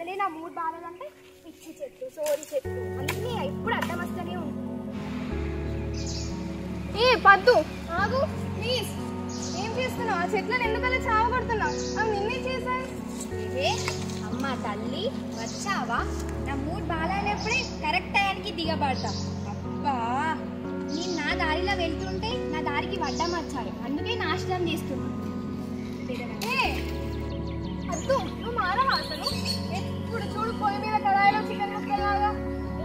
అసలే నా మూడ్ బాగాలంటే పిచ్చి చెట్లు సోరి చెట్లు అన్నీ ఎప్పుడు అడ్డం వస్తూనే ఉంటుంది. ఏ పద్దు ఆగు ప్లీజ్. ఏం చేస్తున్నావు? ఆ చెట్లను ఎందుకలా చావగొడుతున్నావు? అవి నిన్నే చేశాయి. ఇదే అమ్మ తల్లి వచ్చావా? నా మూడ్ బాగాలేనప్పుడే కరెక్ట్ టైంకి దిగబడతా. అబ్బా నేను నా దారిలో వెళ్తుంటే నా దారికి వడ్డం వచ్చాడు, అందుకే నాశనం చేస్తున్నా. అద్దు నువ్వు మానవా అసలు? ఎప్పుడు చూడు పొయ్యి మీద కడాయిలో చికెన్ ముక్కలాగా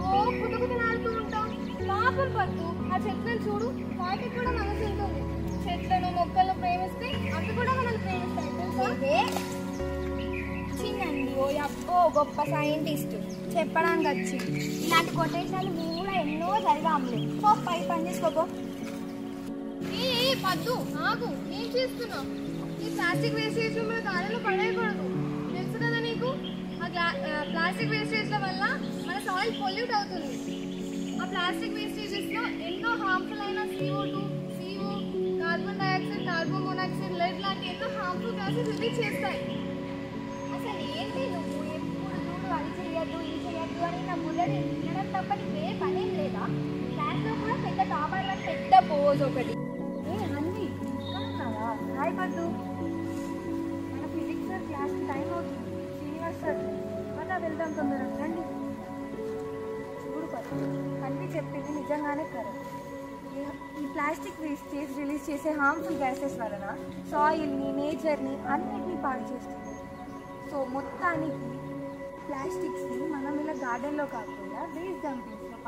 ఓ కుతుకుతు నాడుతూ ఉంటావు. పాపం పద్దు, ఆ చెట్లను చూడు, వాటికి కూడా మనసు ఉంటుంది. చెట్లను మొక్కలను ప్రేమిస్తే అవి కూడా మనల్ని ప్రేమిస్తాయి తెలుసా? చిన్నండి ఓ అబ్బో గొప్ప సైంటిస్ట్ చెప్పడానికి వచ్చింది. ఇలాంటి కొటేషన్లు కూడా ఎన్నో జరిగాములే. పై పని చేసుకోపో. ఏ పద్దు ఆగు, ఏం చేస్తున్నావు? ఈ ప్లాస్టిక్ వేస్టేజ్ మన గాలిలో పడేయకూడదు, తెలుసు కదా నీకు? ఆ ప్లాస్టిక్ వేస్టేజ్ల వల్ల మన సాయిల్ పొల్యూట్ అవుతుంది. ఆ ప్లాస్టిక్ వేస్టేజెస్ లో ఎన్నో హార్మ్ఫుల్ అయిన CO2, CO, carbon dioxide, carbon monoxide, lead లాంటి ఎన్నో హార్మ్ఫుల్ గ్యాసెస్ రిలీజ్ చేస్తాయి. అసలు ఏంటి నువ్వు ఎప్పుడు చూడు అది చేయొద్దు ఇది చేయొద్దు అని నా బుర్రని తినడం తప్ప నీకే పనేం లేదా? క్లాస్లో కూడా పెద్ద టాపర్ పెద్ద పోజ్ ఒకటి. అంది ఉన్నావా? హాయ్ పద్దు. మన ఫిజిక్స్ సార్ క్లాస్కి టైం అవుతుంది. శ్రీనివాస్ సార్ మన వెళ్దాం తొందరగా రండి. చూడు పద్దు, అన్నీ చెప్పింది నిజంగానే కరెక్ట్. ఈ ప్లాస్టిక్ వేస్టేజ్ రిలీజ్ చేసే హార్మ్ఫుల్ గ్యాసెస్ వలన సాయిల్ని నేచర్ని అన్నిటినీ పాడు చేస్తుంది. సో మొత్తానికి ప్లాస్టిక్స్ని మనం ఇలా గార్డెన్లో కాకుండా వేస్ట్ డంపింగ్స్లో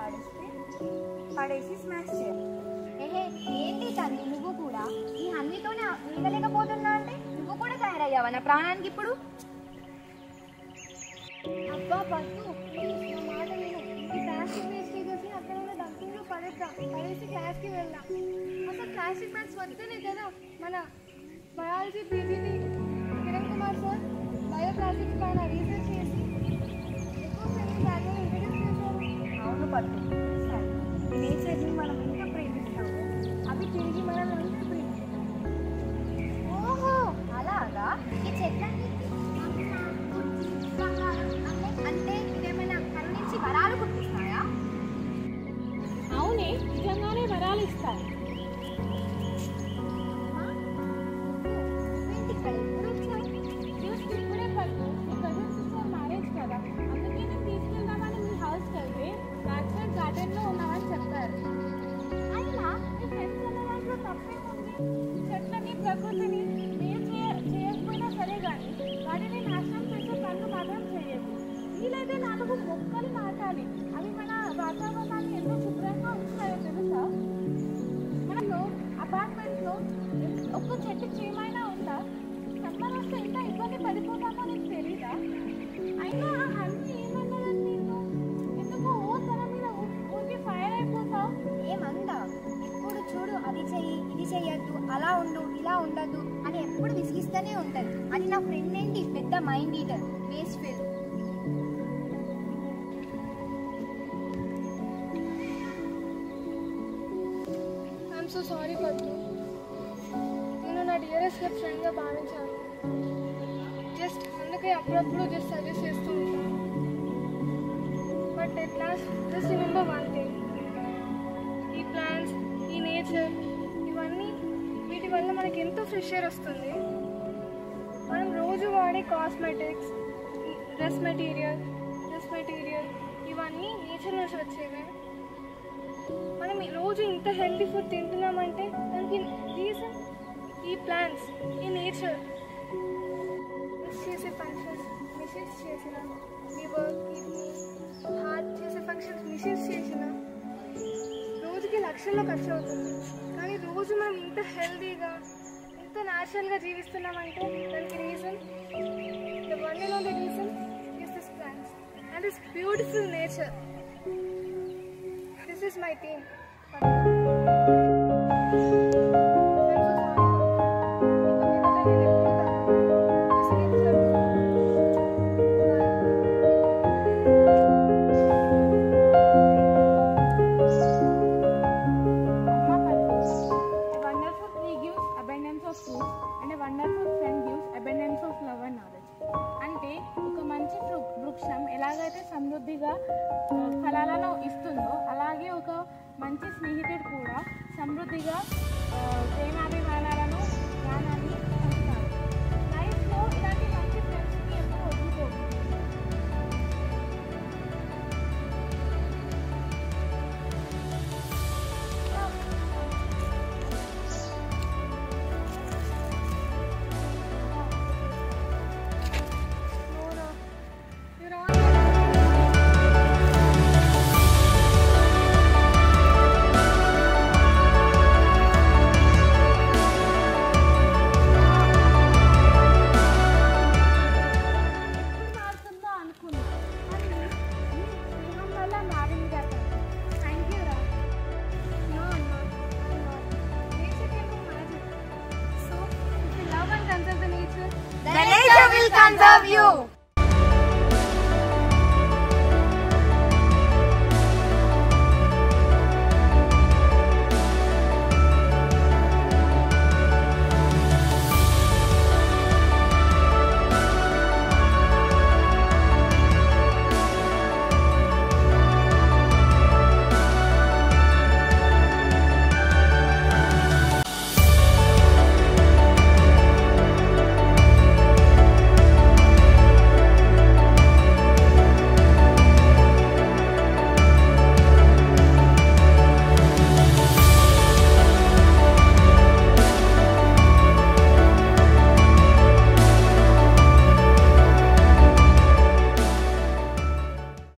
పడేసి స్మాష్ చేయాలి. ఏహే ఏంటి తల్లి నువ్వు కూడా ఈ అన్నితోనే ఉండలేకపోతున్నా అంటే నువ్వు కూడా తయారయ్యావా నా ప్రాణానికి ఇప్పుడు? అబ్బా పద్దు ప్లీజ్ నా మాట విను. ఈ ప్లాస్టిక్ వేస్టేజెస్ని అక్కడ ఉన్న డంపింగ్లో పడేసి క్లాస్కి వెళ్దాం. అసలు ప్లాస్టిక్ బ్యాగ్స్ వస్తేనే కదా మన బయాలజీ పీజీని కిరణ్ కుమార్ సార్ బయోప్లాస్టిక్స్ పైన రీసెర్చ్ చేసి ఎక్కువ ఫ్రెండ్స్ బ్యాగ్ని ఇంట్రడ్యూస్ చేశారు. అవును పద్దు, నేచర్ని మనం ఎంత ప్రేమిస్తామో అవి తిరిగి మనల్ని అంతా ప్రేమిస్తాం. ఓహో అలాగా? ఈ చెట్లన్నింటినీ అంటే ఇవేమైనా కరుణించి వరాలు పుట్టిస్తాయా? అవునే, నిజంగానే వరాలు ఇస్తాయి. ఇక్కడ ఎప్పుడు వచ్చావు? జస్ట్ ఇప్పుడే పద్దు, మీ కజిన్ సిస్టర్ మ్యారేజ్ కదా, అందుకే నేను తీసుకెళ్దామని మీ హౌస్కి వెళ్తే బ్యాక్ సైడ్ గార్డెన్లో ఉన్నామని చెప్పారు. అయినా మీ ఫ్రెండ్స్ అనే దాంట్లో తప్పేముంది? చెట్లని ప్రకృతిని మీరు చేయకపోయినా సరే కానీ వాటిని నాశనం చేసే పనులు మాత్రం చేయదు. వీలైతే 4 మొక్కలు నాటాలి. అవి మన వాతావరణాన్ని ఎంతో శుభ్రంగా ఉంచుతాయో తెలుసా? మనలో అపార్ట్మెంట్లో ఒక్క చెట్టు చేయమైనా ఉందా? సమ్మర్ వస్తే ఎంత ఇబ్బంది పడిపోతామో నీకు తెలీదా? అయినా అన్నీ ఏమన్నదని నేను ఎందుకు ఓ తన మీద ఊరికి ఫైర్ అయిపోతావు? ఏమందా? ఎప్పుడు చూడు అది చెయ్యి ఇది చెయ్యొద్దు, అలా ఉండు ఇలా ఉండద్దు అని ఎప్పుడు విసిగిస్తూనే ఉంటుంది. అది నా ఫ్రెండ్ ఏంటి పెద్ద mind eater waste fell. I'm so sorry Paddu, నేను నా డియరెస్ట్ ఫ్రెండ్గా భావించాను. జస్ట్ అందుకే అప్పుడప్పుడు జస్ట్ సజెస్ట్ చేస్తూ ఉంటాను. But at last just remember one thing, ఈ ప్లాంట్స్, ఈ నేచర్, ఇవన్నీ వీటి వల్ల మనకి ఎంతో ఫ్రెష్ ఎయిర్ వస్తుంది. మనం రోజు వాడే కాస్మెటిక్స్, డ్రెస్ మెటీరియల్ ఇవన్నీ నేచర్ నుంచి వచ్చేవే. మనం రోజు ఇంత హెల్తీ ఫుడ్ తింటున్నామంటే దానికి రీజన్ ఈ ప్లాంట్స్, ఈ నేచర్. మిస్ చేసే ఫంక్షన్స్ మిస్యూజ్ చేసిన, లివర్, కిడ్నీ, హార్ట్ చేసే ఫంక్షన్స్ మిస్యూజ్ చేసిన రోజుకి లక్షల్లో ఖర్చు అవుతుంది. కానీ రోజు మనం ఇంత హెల్తీగా ఇంత న్యాచురల్గా జీవిస్తున్నామంటే దానికి reason, the one and only reason is this plants and this beautiful nature. This is my theme. వృక్షం ఎలాగైతే సమృద్ధిగా ఫలాలను ఇస్తుందో అలాగే ఒక మంచి స్నేహితుడు కూడా సమృద్ధిగా ప్రేమాభిమానాలను జ్ఞానాన్ని పంచుతారు. లైఫ్లో ఇలాంటి మంచి ఫ్రెండ్స్ని ఎప్పుడూ వదులుకోదు. The nature will conserve you.